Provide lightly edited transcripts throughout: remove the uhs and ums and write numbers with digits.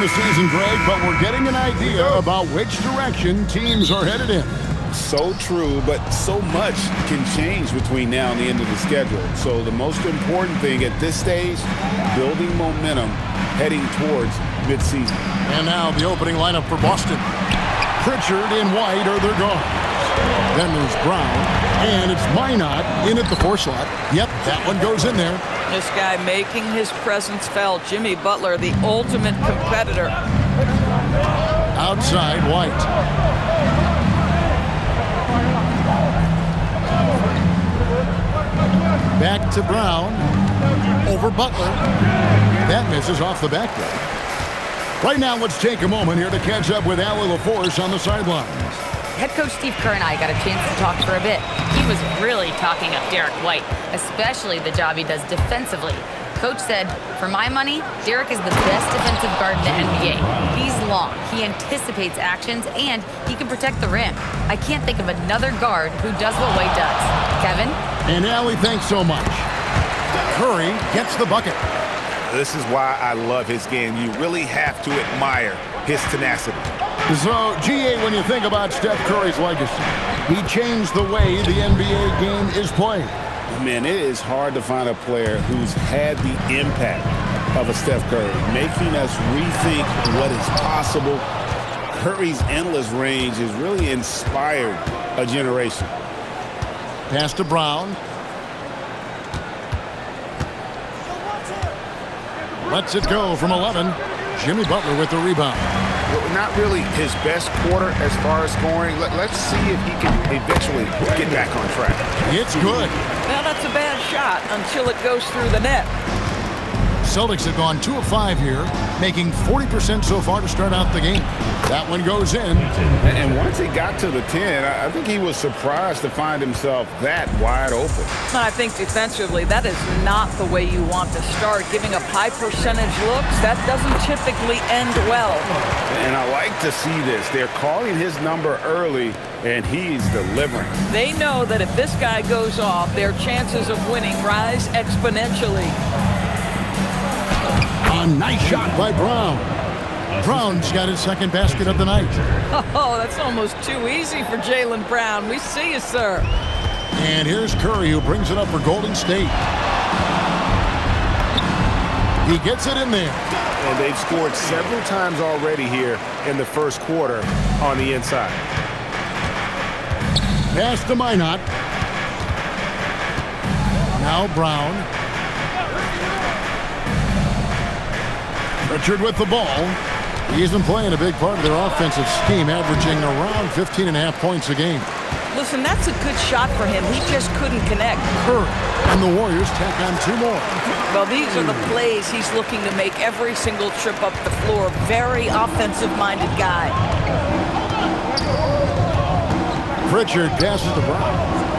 The season, Greg, but we're getting an idea about which direction teams are headed in. So true, but so much can change between now and the end of the schedule. So the most important thing at this stage, building momentum heading towards midseason. And now the opening lineup for Boston. Pritchard and White are their guards. Then there's Brown, and it's Minot in at the 4 slot. Yep, that one goes in there. This guy making his presence felt. Jimmy Butler, the ultimate competitor. Outside, White. Back to Brown. Over Butler. That misses off the backboard. Right now, let's take a moment here to catch up with Allie LaForce on the sidelines. Head coach Steve Kerr and I got a chance to talk for a bit. He was really talking up Derek White, especially the job he does defensively. Coach said, for my money, Derek is the best defensive guard in the NBA. He's long, he anticipates actions, and he can protect the rim. I can't think of another guard who does what White does. Kevin? And Allie, thanks so much. Curry gets the bucket. This is why I love his game. You really have to admire his tenacity. So, GA, when you think about Steph Curry's legacy, he changed the way the NBA game is played. Man, it is hard to find a player who's had the impact of a Steph Curry, making us rethink what is possible. Curry's endless range has really inspired a generation. Pass to Brown. Lets it go from 11. Jimmy Butler with the rebound. Not really his best quarter as far as scoring. Let's see if he can eventually get back on track. It's good. Well, that's a bad shot until it goes through the net. Celtics have gone 2 of 5 here, making 40% so far to start out the game. That one goes in. And once he got to the 10, I think he was surprised to find himself that wide open. I think defensively, that is not the way you want to start. Giving up high percentage looks, that doesn't typically end well. And I like to see this. They're calling his number early, and he's delivering. They know that if this guy goes off, their chances of winning rise exponentially. A nice shot by Brown. Brown's got his second basket of the night. Oh, that's almost too easy for Jaylen Brown. We see you, sir. And here's Curry, who brings it up for Golden State. He gets it in there. And they've scored several times already here in the first quarter on the inside. Pass to Minot. Now Brown. Pritchard with the ball. He's been playing a big part of their offensive scheme, averaging around 15.5 points a game. Listen, that's a good shot for him. He just couldn't connect. Curry and the Warriors tack on 2 more. Well, these are the plays he's looking to make every single trip up the floor. Very offensive-minded guy. Pritchard passes to Brown.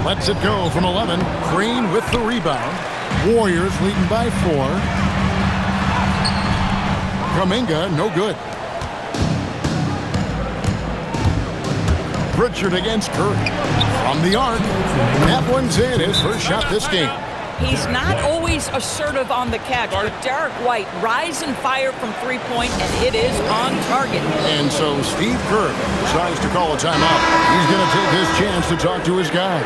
Lets it go from 11. Green with the rebound. Warriors leading by 4. Kuminga, no good. Pritchard against Curry. From the arc. That one's in. His first shot this game. He's not always assertive on the catch, but Derek White, rise and fire from three-point, and it is on target. And so Steve Kerr decides to call a timeout. He's going to take his chance to talk to his guys.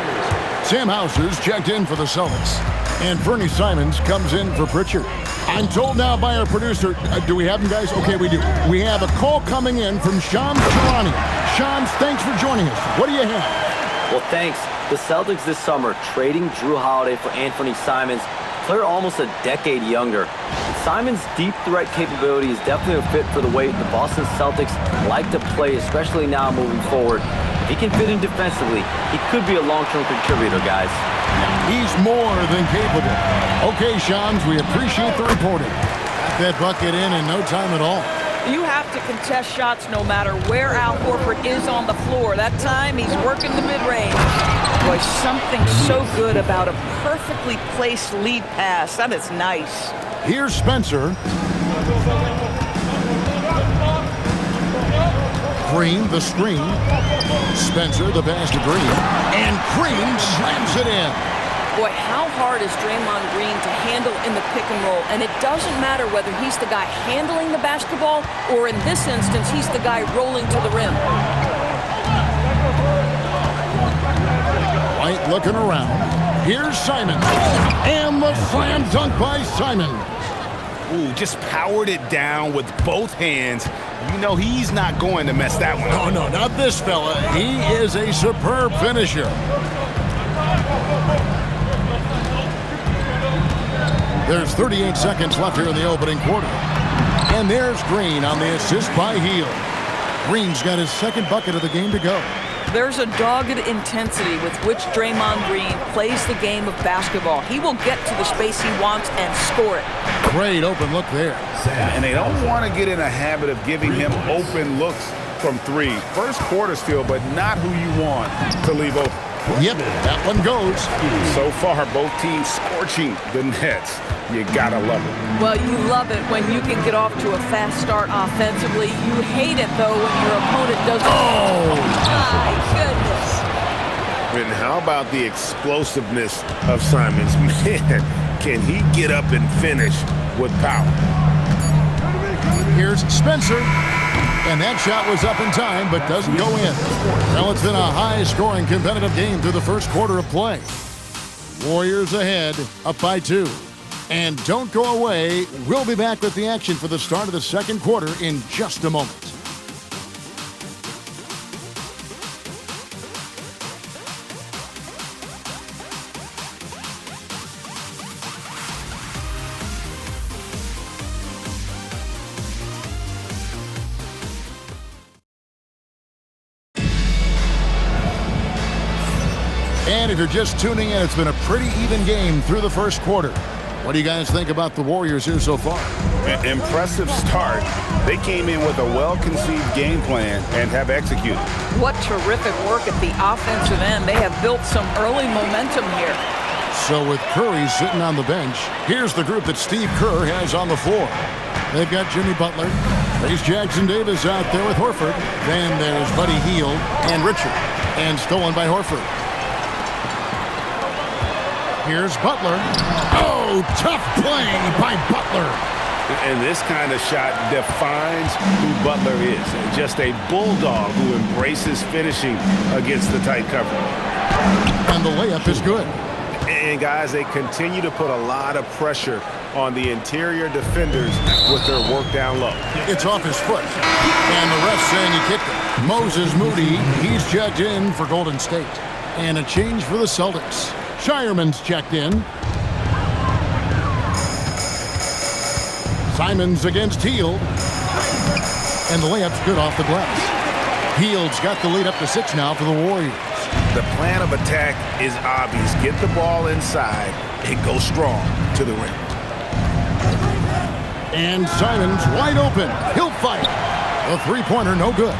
Sam Hauser's checked in for the Celtics. And Fernie Simons comes in for Pritchard. I'm told now by our producer, do we have him, guys? Okay, we do. We have a call coming in from Shams Charania. Shams, thanks for joining us. What do you have? Well, thanks. The Celtics this summer trading Drew Holiday for Anthony Simons, player almost a decade younger. Simons' deep threat capability is definitely a fit for the way the Boston Celtics like to play, especially now moving forward. If he can fit in defensively, he could be a long-term contributor, guys. He's more than capable. Okay, Shams, we appreciate the reporting. Got that bucket in no time at all. You have to contest shots no matter where Al Horford is on the floor. That time, he's working the mid-range. Boy, something so good about a perfectly placed lead pass. That is nice. Here's Spencer. Green, the screen. Spencer, the pass to Green. And Green slams it in. Boy, how hard is Draymond Green to handle in the pick and roll? And it doesn't matter whether he's the guy handling the basketball or in this instance, he's the guy rolling to the rim. White looking around. Here's Simons. And the slam dunk by Simons. Ooh, just powered it down with both hands. You know he's not going to mess that one up. No, not this fella. He is a superb finisher. There's 38 seconds left here in the opening quarter. And there's Green on the assist by Hield. Green's got his second bucket of the game to go. There's a dogged intensity with which Draymond Green plays the game of basketball. He will get to the space he wants and score it. Great open look there. And they don't want to get in a habit of giving him open looks from three. First quarter still, but not who you want to leave open. Yep, that one goes. So far, both teams scorching the Nets. You gotta love it. Well, you love it when you can get off to a fast start offensively. You hate it, though, when your opponent doesn't. Oh! My goodness. And how about the explosiveness of Simons? Man, can he get up and finish with power? Here's Spencer. And that shot was up in time, but doesn't go in. Well, it's been a high-scoring competitive game through the first quarter of play. Warriors ahead, up by 2. And don't go away. We'll be back with the action for the start of the second quarter in just a moment. And if you're just tuning in, it's been a pretty even game through the first quarter. What do you guys think about the Warriors here so far? Impressive start. They came in with a well-conceived game plan and have executed. What terrific work at the offensive end. They have built some early momentum here. So with Curry sitting on the bench, here's the group that Steve Kerr has on the floor. They've got Jimmy Butler, Trace Jackson-Davis out there with Horford. Then there's Buddy Hield and Richard, and stolen by Horford. Here's Butler. Oh, tough play by Butler. And this kind of shot defines who Butler is. Just a bulldog who embraces finishing against the tight cover. And the layup is good. And guys, they continue to put a lot of pressure on the interior defenders with their work down low. It's off his foot. And the ref saying he kicked it. Moses Moody, he's checked in for Golden State. And a change for the Celtics. Shireman's checked in. Simons against Hield. And the layup's good off the glass. Hield's got the lead up to 6 now for the Warriors. The plan of attack is obvious. Get the ball inside and go strong to the rim. And Simons wide open. He'll fight. The three-pointer no good.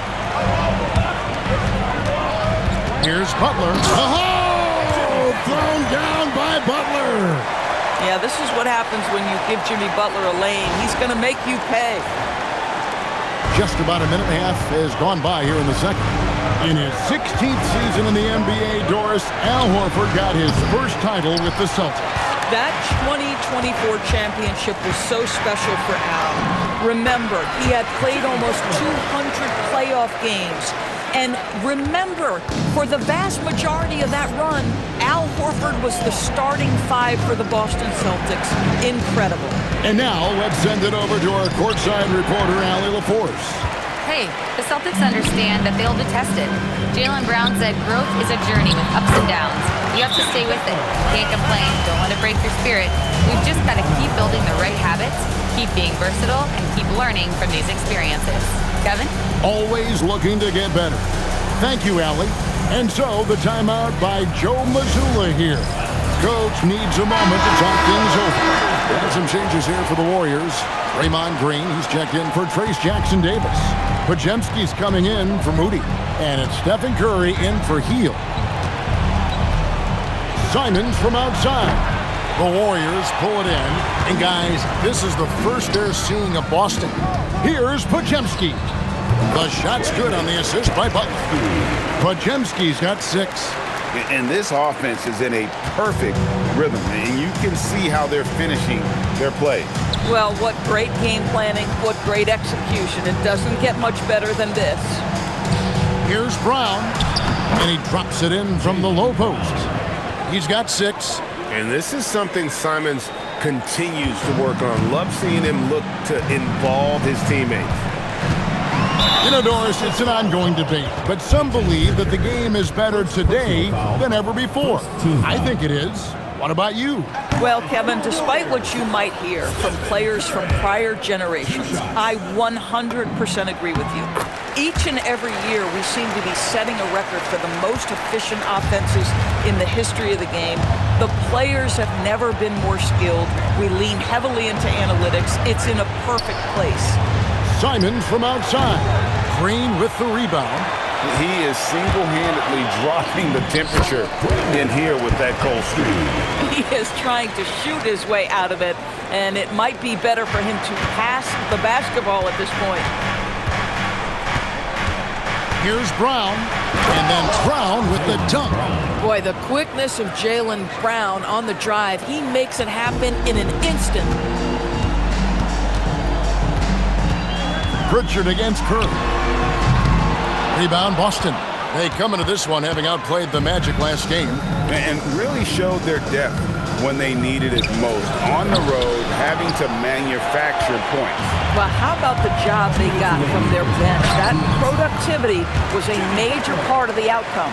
Here's Butler. Oh! Thrown down by Butler. Yeah, this is what happens when you give Jimmy Butler a lane. He's going to make you pay. Just about a minute and a half has gone by here in the second. In his 16th season in the NBA, Doris, Al Horford got his first title with the Celtics. That 2024 championship was so special for Al. Remember, he had played almost 200 playoff games. And remember, for the vast majority of that run, Al Horford was the starting 5 for the Boston Celtics. Incredible. And now let's send it over to our courtside reporter, Allie LaForce. Hey, the Celtics understand that they'll be tested. Jaylen Brown said growth is a journey with ups and downs. You have to stay with it. Can't complain. Don't let it break your spirit. We've just got to keep building the right habits, keep being versatile, and keep learning from these experiences. Kevin? Always looking to get better. Thank you, Allie. And so the timeout by Joe Mazzulla here. Coach needs a moment to talk things over. There are some changes here for the Warriors. Draymond Green, he's checked in for Trace Jackson-Davis. Podziemski's coming in for Moody. And it's Stephen Curry in for Hield. Simons from outside. The Warriors pull it in. And guys, this is the first they're seeing of Boston. Here's Podziemski. The shot's good on the assist by Butler. Podziemski's got 6. And this offense is in a perfect rhythm, and you can see how they're finishing their play. Well, what great game planning, what great execution. It doesn't get much better than this. Here's Brown, and he drops it in from the low post. He's got 6. And this is something Simons continues to work on. Love seeing him look to involve his teammates. You know, Doris, it's an ongoing debate, but some believe that the game is better today than ever before. I think it is. What about you? Well, Kevin, despite what you might hear from players from prior generations, I 100% agree with you. Each and every year, we seem to be setting a record for the most efficient offenses in the history of the game. The players have never been more skilled. We lean heavily into analytics. It's in a perfect place. Simons from outside. Green with the rebound. He is single-handedly dropping the temperature in here with that cold streak. He is trying to shoot his way out of it, and it might be better for him to pass the basketball at this point. Here's Brown, and then Brown with the dunk. Boy, the quickness of Jaylen Brown on the drive, he makes it happen in an instant. Pritchard against Curry. Rebound, Boston. They come into this one having outplayed the Magic last game. And really showed their depth when they needed it most. On the road, having to manufacture points. Well, how about the job they got from their bench? That productivity was a major part of the outcome.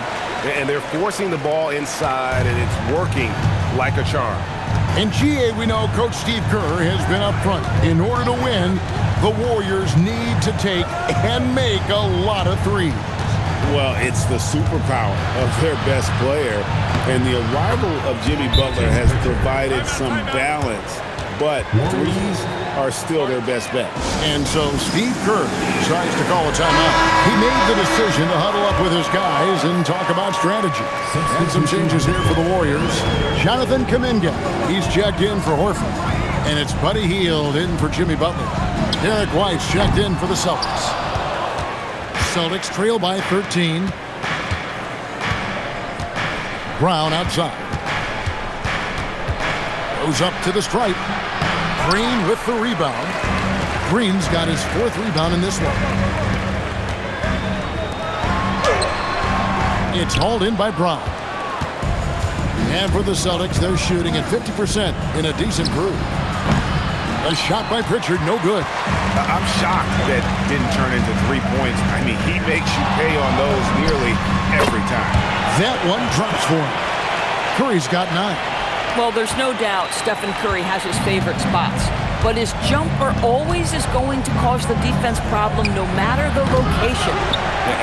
And they're forcing the ball inside, and it's working like a charm. In GA, we know Coach Steve Kerr has been up front. In order to win, the Warriors need to take and make a lot of threes. Well, it's the superpower of their best player, and the arrival of Jimmy Butler has provided some balance, but threes are still their best bet. And so Steve Kerr decides to call a timeout. He made the decision to huddle up with his guys and talk about strategy. And some changes here for the Warriors. Jonathan Kuminga, he's checked in for Horford. And it's Buddy Hield in for Jimmy Butler. Derek White's checked in for the Celtics. Celtics trail by 13. Brown outside. Goes up to the stripe. Green with the rebound. Green's got his 4th rebound in this one. It's hauled in by Brown. And for the Celtics, they're shooting at 50% in a decent groove. A shot by Pritchard, no good. I'm shocked that didn't turn into 3 points. I mean, he makes you pay on those nearly every time. That one drops for him. Curry's got 9. Well, there's no doubt Stephen Curry has his favorite spots, but his jumper always is going to cause the defense problem no matter the location.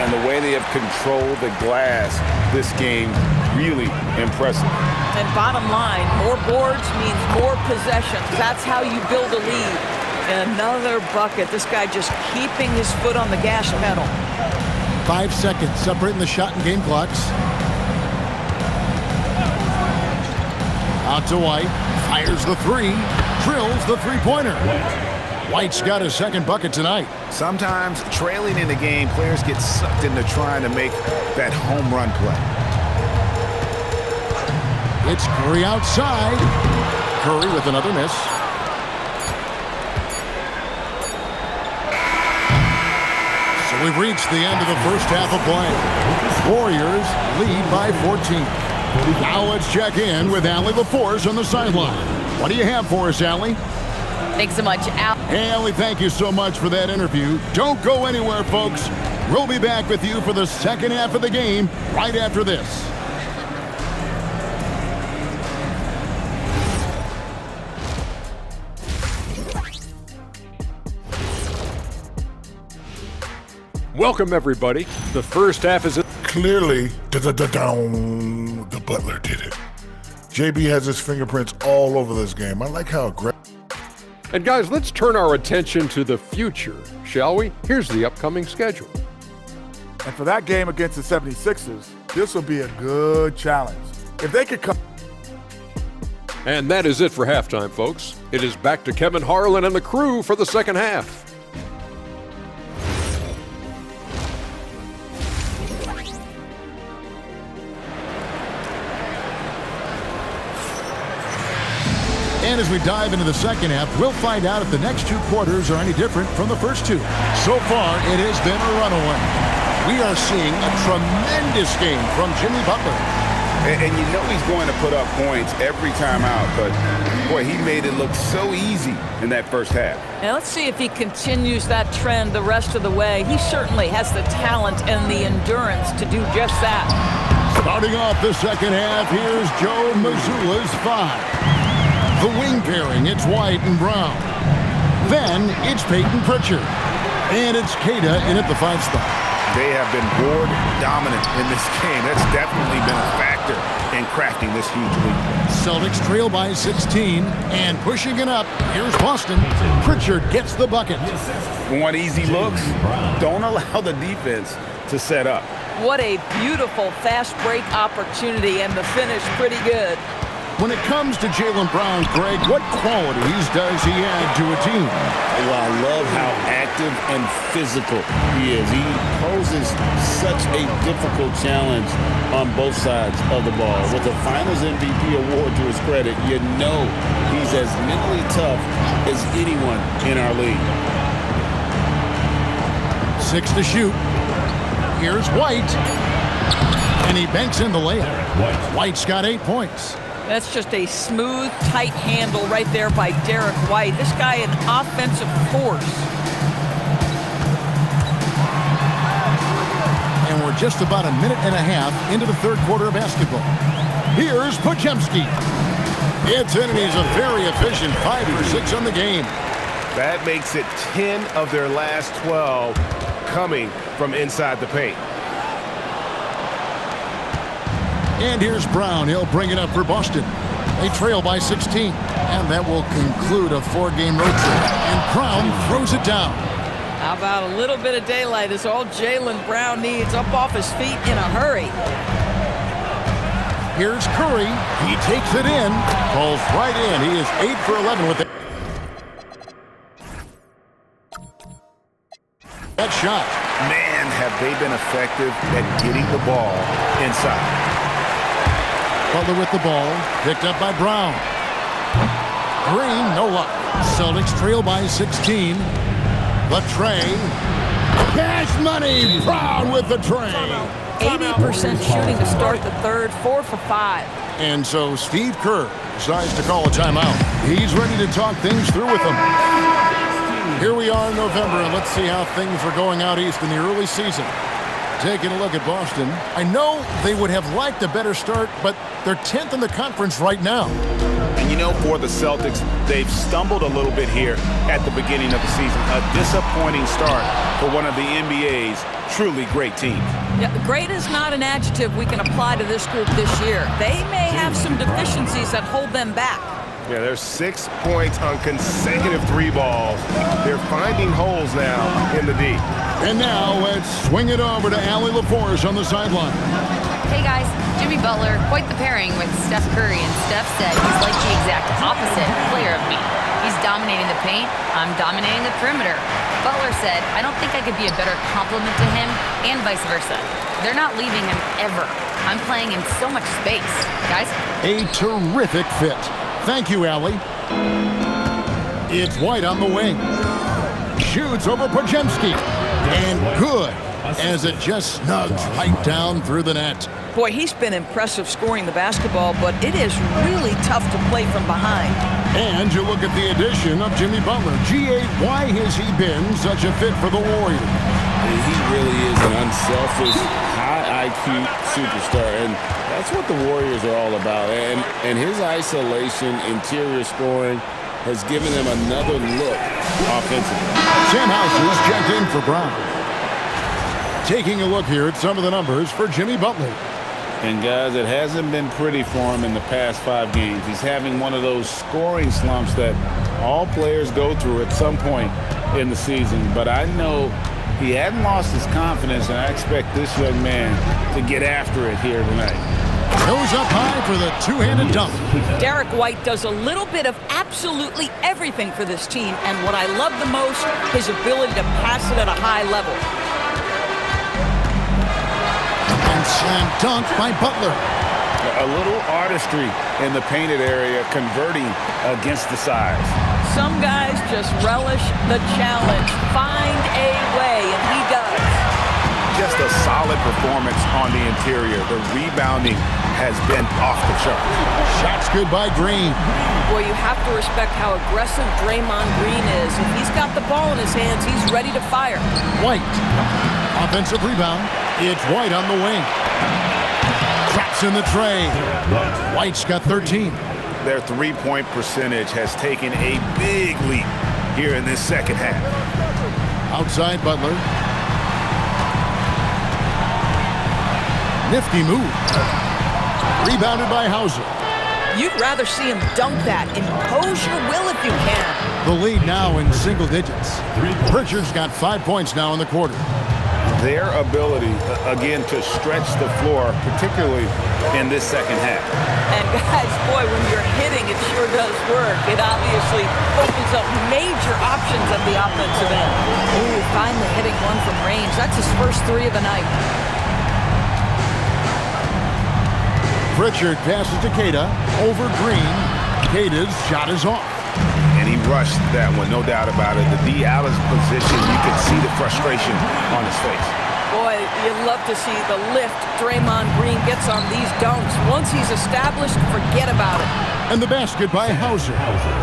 And the way they have controlled the glass this game, really impressive. And bottom line, more boards means more possessions. That's how you build a lead. And another bucket. This guy just keeping his foot on the gas pedal. 5 seconds separating the shot and game clocks. Out to White, fires the 3, drills the three-pointer. White's got his 2nd bucket tonight. Sometimes trailing in the game, players get sucked into trying to make that home run play. It's Curry outside. Curry with another miss. So we've reached the end of the first half of play. Warriors lead by 14. Now let's check in with Allie LaForce on the sideline. What do you have for us, Allie? Thanks so much, Al. Hey, Allie, thank you so much for that interview. Don't go anywhere, folks. We'll be back with you for the second half of the game right after this. Welcome, everybody. The first half is... Clearly, the Butler did it. JB has his fingerprints all over this game. I like how aggressive. And guys, let's turn our attention to the future, shall we? Here's the upcoming schedule. And for that game against the 76ers, this will be a good challenge. If they could come... And that is it for halftime, folks. It is back to Kevin Harlan and the crew for the second half. And as we dive into the second half, we'll find out if the next two quarters are any different from the first two. So far, it has been a runaway. We are seeing a tremendous game from Jimmy Butler. And you know he's going to put up points every time out, but boy, he made it look so easy in that first half. Now let's see if he continues that trend the rest of the way. He certainly has the talent and the endurance to do just that. Starting off the second half, here's Joe Mazzulla's 5. The wing pairing, it's White and Brown. Then it's Peyton Pritchard. And it's Queta in at the 5 spot. They have been board dominant in this game. That's definitely been a factor in crafting this huge lead. Celtics trail by 16 and pushing it up. Here's Boston. Pritchard gets the bucket. Want easy looks? Don't allow the defense to set up. What a beautiful fast break opportunity, and the finish pretty good. When it comes to Jaylen Brown, Greg, what qualities does he add to a team? Well, I love how active and physical he is. He poses such a difficult challenge on both sides of the ball. With the Finals MVP award to his credit, you know he's as mentally tough as anyone in our league. 6 to shoot. Here's White. And he banks in the layup. White's got 8 points. That's just a smooth, tight handle right there by Derek White. This guy an offensive force. And we're just about a minute and a half into the third quarter of basketball. Here's Podziemski. It's in, and he's a very efficient 5 for 6 on the game. That makes it 10 of their last 12 coming from inside the paint. And here's Brown. He'll bring it up for Boston. They trail by 16. And that will conclude a 4-game road trip. And Brown throws it down. How about a little bit of daylight is all Jaylen Brown needs, up off his feet in a hurry. Here's Curry. He takes it in. Falls right in. He is 8 for 11 with it. That shot. Man, have they been effective at getting the ball inside. Butler with the ball, picked up by Brown. Green, no luck. Celtics trail by 16. The tray. Cash money. Brown with the tray. 80% shooting to start the third, 4 for 5. And so Steve Kerr decides to call a timeout. He's ready to talk things through with them. Here we are in November, and let's see how things are going out east in the early season. Taking a look at Boston. I know they would have liked a better start, but they're 10th in the conference right now. And you know, for the Celtics, they've stumbled a little bit here at the beginning of the season. A disappointing start for one of the NBA's truly great teams. Yeah, great is not an adjective we can apply to this group this year. They may have some deficiencies that hold them back. Yeah, there's 6 points on consecutive 3 balls. They're finding holes now in the D. And now let's swing it over to Allie LaForce on the sideline. Hey guys, Jimmy Butler, quite the pairing with Steph Curry, and Steph said he's like the exact opposite player of me. He's dominating the paint, I'm dominating the perimeter. Butler said, I don't think I could be a better complement to him, and vice versa. They're not leaving him ever. I'm playing in so much space. Guys? A terrific fit. Thank you, Allie. It's White on the wing. Shoots over Podziemski. And good, as it just snugs right down through the net. Boy, he's been impressive scoring the basketball, but it is really tough to play from behind. And you look at the addition of Jimmy Butler. G.A., why has he been such a fit for the Warriors? He really is an unselfish, high IQ superstar, and that's what the Warriors are all about. And his isolation, interior scoring has given them another look offensively. Sam Houses checked in for Brown. Taking a look here at some of the numbers for Jimmy Butler. And guys, it hasn't been pretty for him in the past 5 games. He's having one of those scoring slumps that all players go through at some point in the season. But I know he hadn't lost his confidence, and I expect this young man to get after it here tonight. Goes up high for the two-handed dunk. Derek White does a little bit of absolutely everything for this team, and what I love the most, his ability to pass it at a high level. And slam dunk by Butler. A little artistry in the painted area, converting against the size. Some guys just relish the challenge. Find a way, and he does. Just a solid performance on the interior. The rebounding has been off the chart. Shots good by Green. Boy, you have to respect how aggressive Draymond Green is. If he's got the ball in his hands, he's ready to fire. White. Offensive rebound. It's White on the wing. Traps in the tray. White's got 13. Their three-point percentage has taken a big leap here in this second half. Outside Butler. Nifty move. Rebounded by Hauser. You'd rather see him dunk that. Impose your will if you can. The lead now in single digits. Pritchard's got 5 points now in the quarter. Their ability, again, to stretch the floor, particularly in this second half. And guys, boy, when you're hitting, it sure does work. It obviously opens up major options at the offensive end. Ooh, finally hitting one from range. That's his first three of the night. Pritchard passes to Queta. Over Green. Queta's shot is off. And he rushed that one, no doubt about it. The D out of position, you can see the frustration on his face. Boy, you'd love to see the lift Draymond Green gets on these dunks. Once he's established, forget about it. And the basket by Hauser.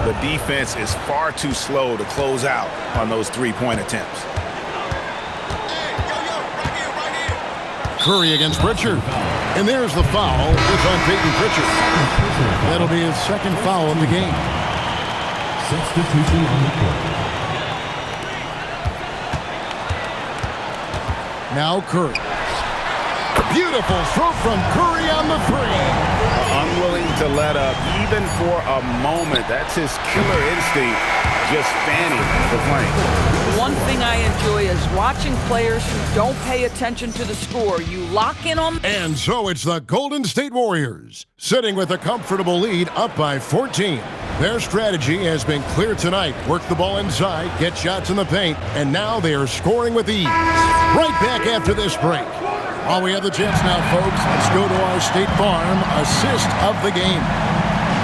The defense is far too slow to close out on those three-point attempts. Curry against Pritchard. And there's the foul. It's on Peyton Pritchard. That'll be his second foul of the game. Substitution on the court. Now Curry. Beautiful stroke from Curry on the three. Unwilling to let up even for a moment. That's his killer instinct, just fanning the flame. One thing I enjoy is watching players who don't pay attention to the score. You lock in on... And so it's the Golden State Warriors, sitting with a comfortable lead up by 14. Their strategy has been clear tonight. Work the ball inside, get shots in the paint, and now they are scoring with ease. Right back after this break. While we have the chance now, folks, let's go to our State Farm assist of the game.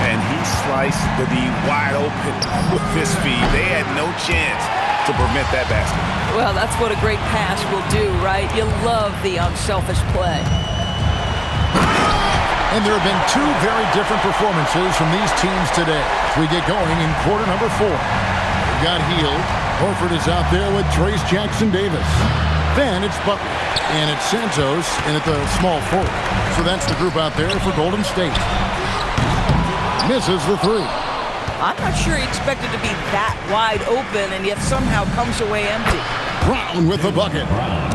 And he sliced the D wide open with his feet. They had no chance to prevent that basket. Well, that's what a great pass will do, right? You love the unselfish play. And there have been two very different performances from these teams today as we get going in quarter number 4. We've got Hield. Horford is out there with Trace Jackson-Davis. Then it's Butler, and it's Santos in at the small forward. So that's the group out there for Golden State. Misses the three. I'm not sure he expected to be that wide open, and yet somehow comes away empty. Brown with the bucket.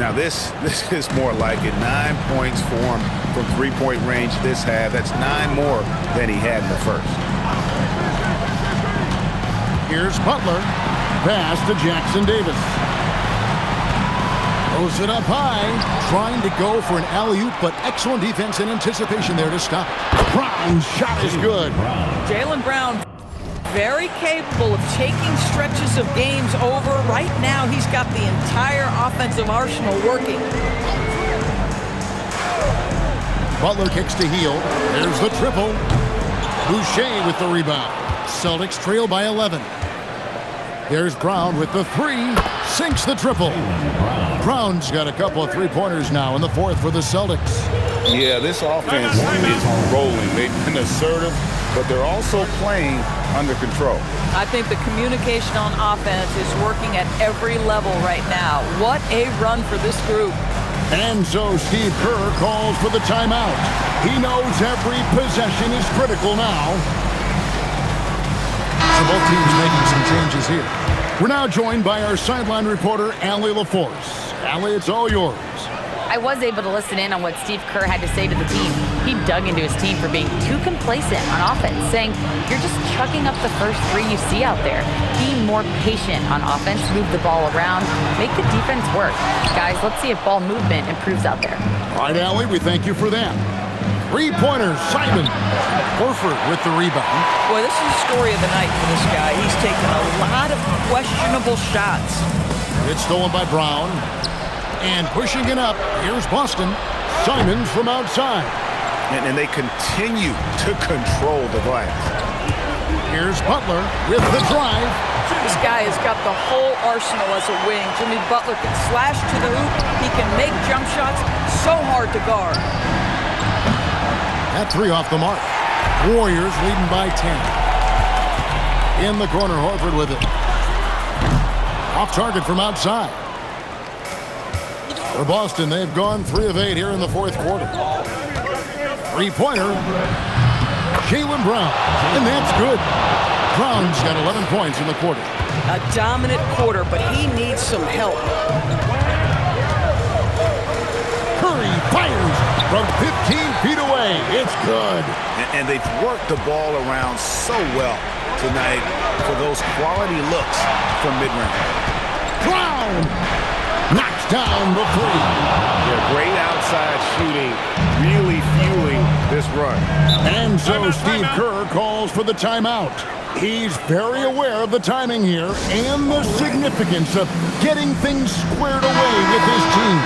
Now this is more like it. 9 points for him from three-point range this half. That's 9 more than he had in the first. Here's Butler. Pass to Jackson-Davis. Throws it up high. Trying to go for an alley-oop, but excellent defense and anticipation there to stop. Brown's shot is good. Jaylen Brown, very capable of taking stretches of games over. Right now, he's got the entire offensive arsenal working. Butler kicks to Hield. There's the triple. Boucher with the rebound. Celtics trail by 11. There's Brown with the three. Sinks the triple. Brown's got a couple of three-pointers now in the fourth for the Celtics. Yeah, this offense is rolling. They've been assertive, but they're also playing under control. I think the communication on offense is working at every level right now. What a run for this group. And so Steve Kerr calls for the timeout. He knows every possession is critical now. So both teams making some changes here. We're now joined by our sideline reporter, Allie LaForce. Allie, it's all yours. I was able to listen in on what Steve Kerr had to say to the team. He dug into his team for being too complacent on offense, saying, you're just chucking up the first three you see out there. Be more patient on offense, move the ball around, make the defense work. Guys, let's see if ball movement improves out there. All right, Allie, we thank you for that. Three-pointer, Simon. Horford with the rebound. Boy, this is the story of the night for this guy. He's taken a lot of questionable shots. It's stolen by Brown. And pushing it up, here's Boston. Simons from outside. And they continue to control the glass. Here's Butler with the drive. This guy has got the whole arsenal as a wing. Jimmy Butler can slash to the hoop. He can make jump shots. So hard to guard. That three off the mark. Warriors leading by 10. In the corner, Horford with it. Off target from outside. For Boston, they've gone 3 of 8 here in the fourth quarter. Three-pointer. Jaylen Brown. And that's good. Brown's got 11 points in the quarter. A dominant quarter, but he needs some help. Curry fires from 15 feet away. It's good. And they've worked the ball around so well tonight for those quality looks from mid-range. Brown knocks down the three. Yeah, great outside shooting, really fueling this run. And so Steve Kerr calls for the timeout. He's very aware of the timing here and the significance of getting things squared away with his team.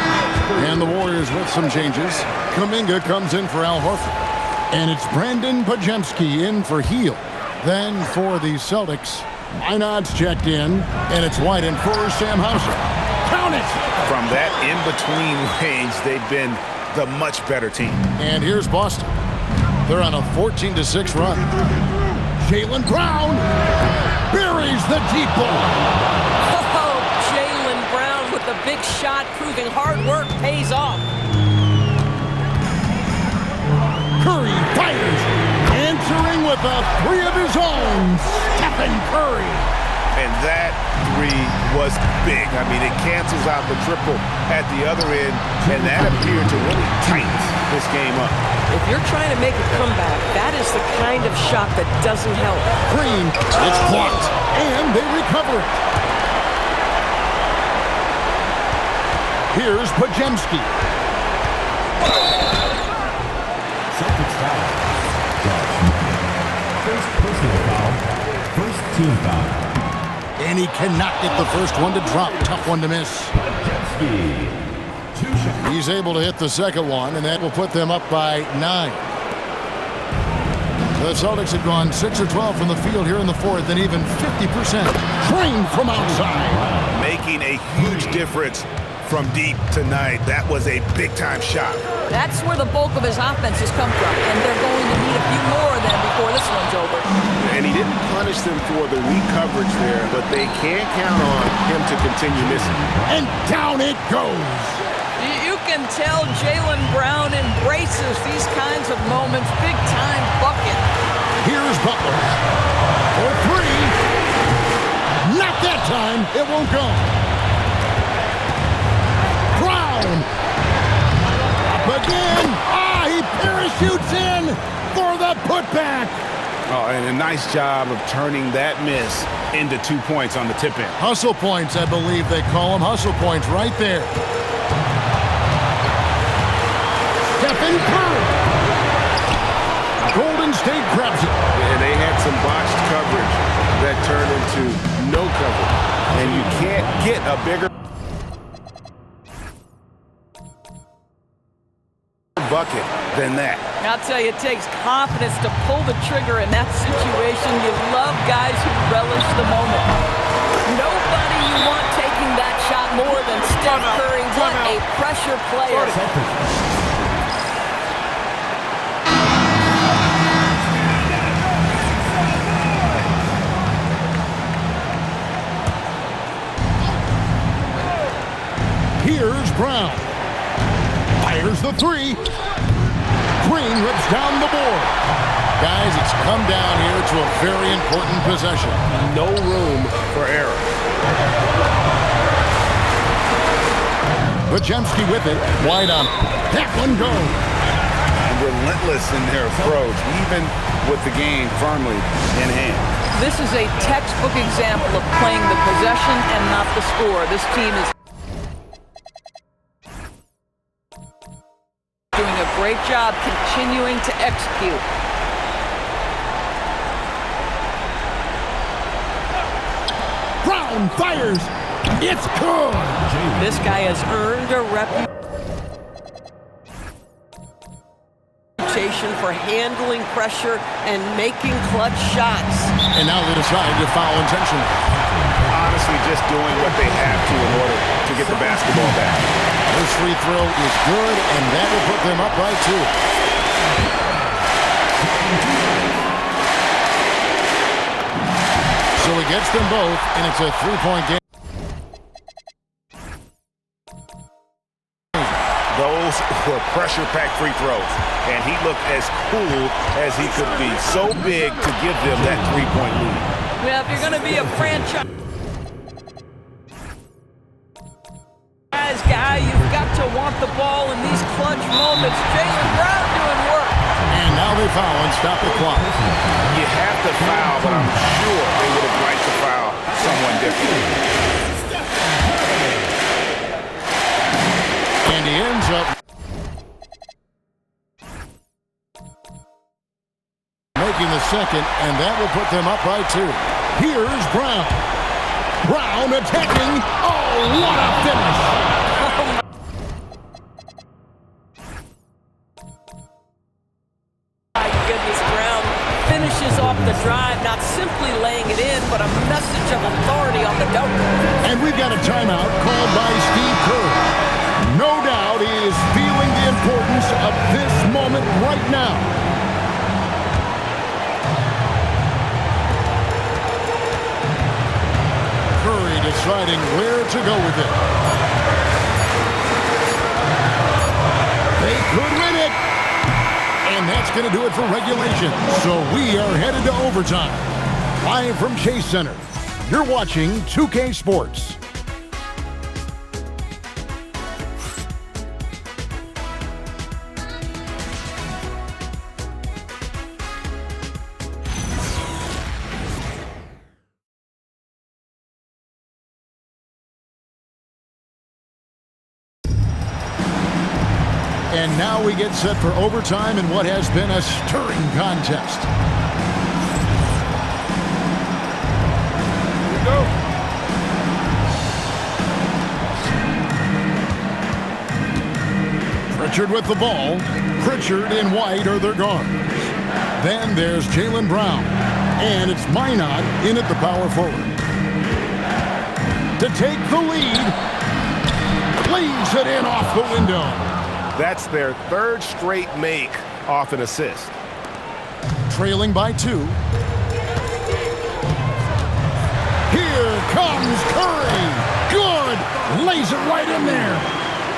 And the Warriors with some changes. Kuminga comes in for Al Horford. And it's Brandon Podziemski in for Hield. Then for the Celtics, Minot's checked in, and it's White in for Sam Hauser. Count it! From that in-between range, they've been the much better team. And here's Boston. They're on a 14-6 run. Jaylen Brown buries the deep ball. Oh, Jaylen Brown with the big shot, proving hard work pays off. Curry fires, answering with a three of his own. Stephen Curry. And that three was big. I mean, it cancels out the triple at the other end, and that appeared to really tighten this game up. If you're trying to make a comeback, that is the kind of shot that doesn't help. Green, it's blocked, and they recover it. Here's Podziemski. Celtics foul. First personal foul. First team foul. And he cannot get the first one to drop. Tough one to miss. He's able to hit the second one, and that will put them up by 9. The Celtics have gone 6 of 12 from the field here in the fourth, and even 50% trained from outside. Making a huge difference from deep tonight. That was a big-time shot. That's where the bulk of his offense has come from, and they're going to need a few more than before this one's over. And he didn't punish them for the weak coverage there, but they can't count on him to continue missing. And down it goes. You can tell Jaylen Brown embraces these kinds of moments. Big-time bucket. Here's Butler for three. Not that time. It won't go. Brown. Up again. He parachutes in for the putback. Oh, and a nice job of turning that miss into 2 points on the tip in. Hustle points, I believe they call them. Hustle points right there. Stephen Curry. Golden State grabs it. And they had some botched coverage that turned into no coverage. And you can't get a bigger bucket than that. I'll tell you, it takes confidence to pull the trigger in that situation. You love guys who relish the moment. Nobody you want taking that shot more than Steph Curry. What a pressure player. Here's Brown. Fires the three. Green rips down the board. Guys, it's come down here to a very important possession. no room for error. Podziemski with it. Wide on. That one goes. Relentless in their approach, even with the game firmly in hand. This is a textbook example of playing the possession and not the score. This team is doing a great job continuing to execute. Brown fires. It's good. This guy has earned a reputation reputation for handling pressure and making clutch shots. And now they decide to foul intentionally. Honestly, just doing what they have to in order to get the basketball back. This free throw is good, and that will put them up by 2. So he gets them both, and it's a three-point game. Those were pressure-packed free throws, and he looked as cool as he could be. So big to give them that three-point lead. Well, if you're going to be a franchise guy, you've got to want the ball in these clutch moments. Jaylen Brown doing work. And now they foul and stop the clock. You have to foul, but I'm sure they would have liked to foul someone different. And he ends up making the second, and that will put them up by 2. Here's Brown. Brown attacking. Oh, what a finish! My goodness, Brown finishes off the drive, not simply laying it in, but a message of authority on the dunk. And we've got a timeout called by Steve Kerr. No doubt he is feeling the importance of this moment right now. Curry deciding where to go with it. They could win it. And that's going to do it for regulation. So we are headed to overtime. Live from Chase Center, you're watching 2K Sports. And now we get set for overtime in what has been a stirring contest. Here we go. Pritchard with the ball. Pritchard and White are their guards. Then there's Jaylen Brown. And it's Minot in at the power forward. To take the lead. Leaves it in off the window. That's their third straight make off an assist. Trailing by 2. Here comes Curry. Good. Lays it right in there.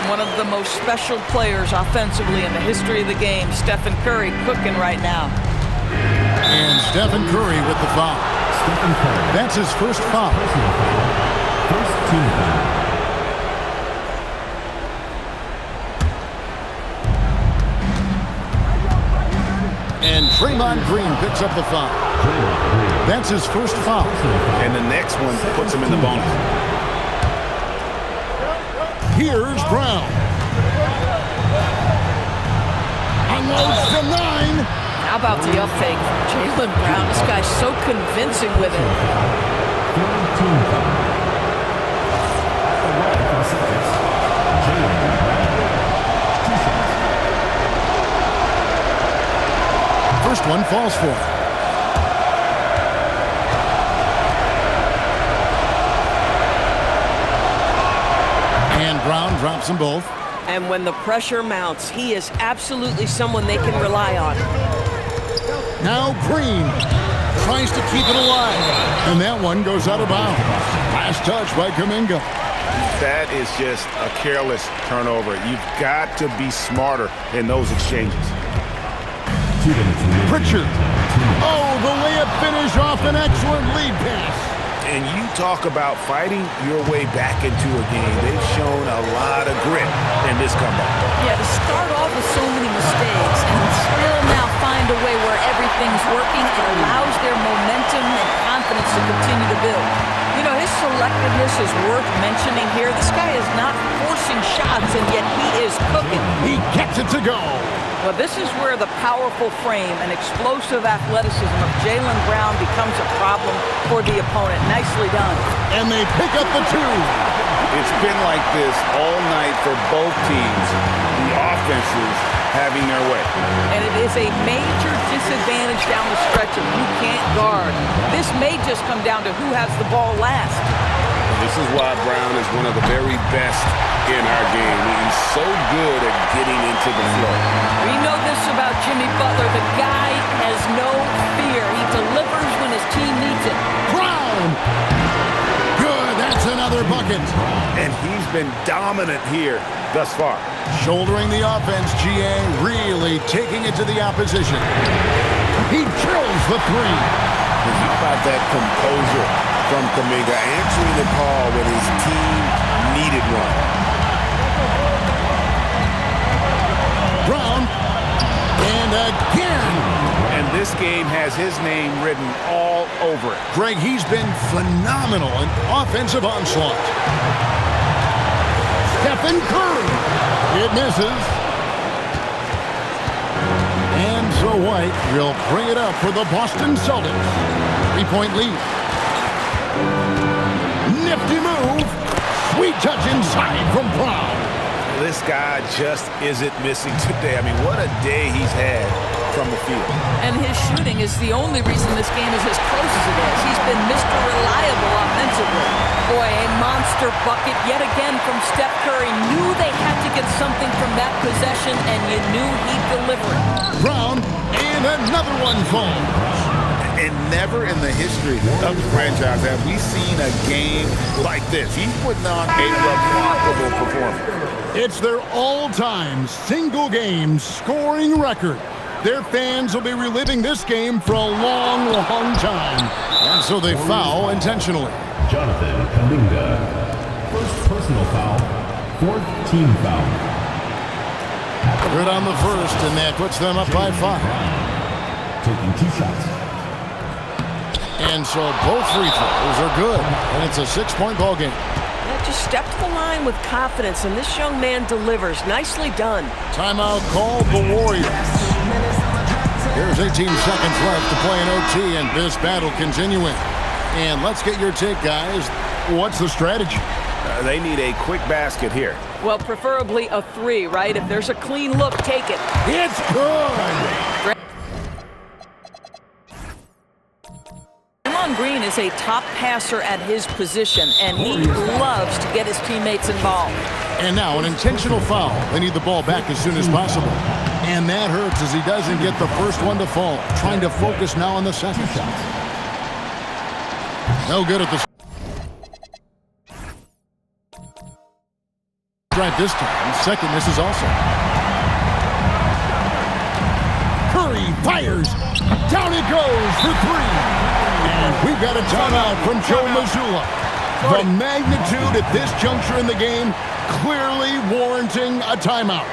One of the most special players offensively in the history of the game, Stephen Curry, cooking right now. And Stephen Curry with the foul. That's his first foul. First team foul. And Draymond Green picks up the foul. That's his first foul. And the next one puts him in the bonus. Here's Brown. Unloads from 9. How about the up fake from Jaylen Brown? This guy's so convincing with it. Third team foul. Away from the Celtics, Jaylen Brown. 2 shots. First one falls for him. And Brown drops them both. And when the pressure mounts, he is absolutely someone they can rely on. Now Green tries to keep it alive. And that one goes out of bounds. Last touch by Kuminga. That is just a careless turnover. You've got to be smarter in those exchanges. Pritchard. Oh, the layup finish off an excellent lead pass. And you talk about fighting your way back into a game. They've shown a lot of grit in this comeback. Yeah, to start off with so many mistakes and still now find a way where everything's working, it allows their momentum and confidence to continue to build. You know, his selectiveness is worth mentioning here. This guy is not forcing shots, and yet he is cooking. He gets it to go. Well, this is where the powerful frame and explosive athleticism of Jaylen Brown becomes a problem for the opponent. Nicely done. And they pick up the 2. It's been like this all night for both teams. The offenses having their way. And it is a major disadvantage down the stretch if you can't guard. This may just come down to who has the ball last. This is why Brown is one of the very best in our game. He's so good at getting into the flow. We know this about Jimmy Butler. The guy has no fear. He delivers when his team needs it. Brown! Good, that's another bucket. And he's been dominant here thus far. Shouldering the offense, GA really taking it to the opposition. He drills the 3. And how about that composure from Kuminga, answering the call when his team needed one. Brown, and again. And this game has his name written all over it. Greg, he's been phenomenal in offensive onslaught. Stephen Curry. It misses. And so White will bring it up for the Boston Celtics. 3-point lead. Nifty move. Sweet touch inside from Brown. This guy just isn't missing today. I mean, what a day he's had from the field. And his shooting is the only reason this game is as close as it is. He's been Mr. Reliable offensively. Boy, a monster bucket yet again from Steph Curry. Knew they had to get something from that possession, and you knew he'd deliver it. Brown, and another one falls. And never in the history of the franchise have we seen a game like this. He's putting on a remarkable performance. It's their all-time single-game scoring record. Their fans will be reliving this game for a long, long time. And so they foul intentionally. Jonathan Kuminga. First personal foul. Fourth team foul. Good on the first, and that puts them up by 5. Taking 2 shots. And so both free throws are good, and it's a 6-point ball game. Yeah, just step to the line with confidence, and this young man delivers. Nicely done. Timeout called the Warriors. There's 18 seconds left to play in OT, and this battle continuing. And let's get your take, guys. What's the strategy? They need a quick basket here. Well, preferably a 3, right? If there's a clean look, take it. It's good! Draymond Green is a top passer at his position, and he loves to get his teammates involved. And now an intentional foul. They need the ball back as soon as possible. And that hurts as he doesn't get the first one to fall. Trying to focus now on the second shot. No good at the right this time. Second misses also. Curry fires. Down it goes for 3. And we've got a timeout from Joe Mazzulla. The magnitude at this juncture in the game clearly warranting a timeout.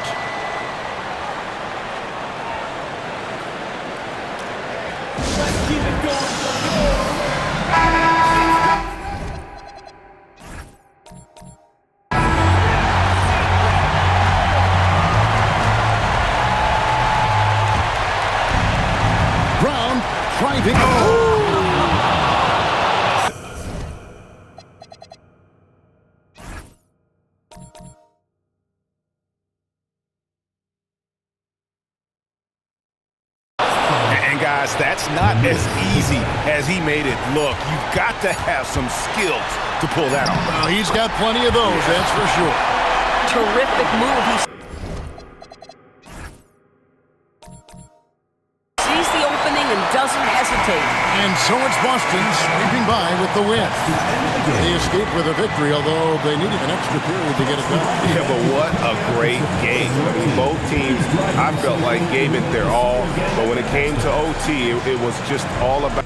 Brown trying to... Guys, that's not as easy as he made it look. You've got to have some skills to pull that off. Well, he's got plenty of those, that's for sure. Terrific move. He sees the opening and doesn't hesitate. And so it's Boston sweeping by with the win. They escaped with a victory, although they needed an extra period to get it done. Yeah, but what a great game. I mean, both teams, I felt like, gave it their all. But when it came to OT, it was just all about...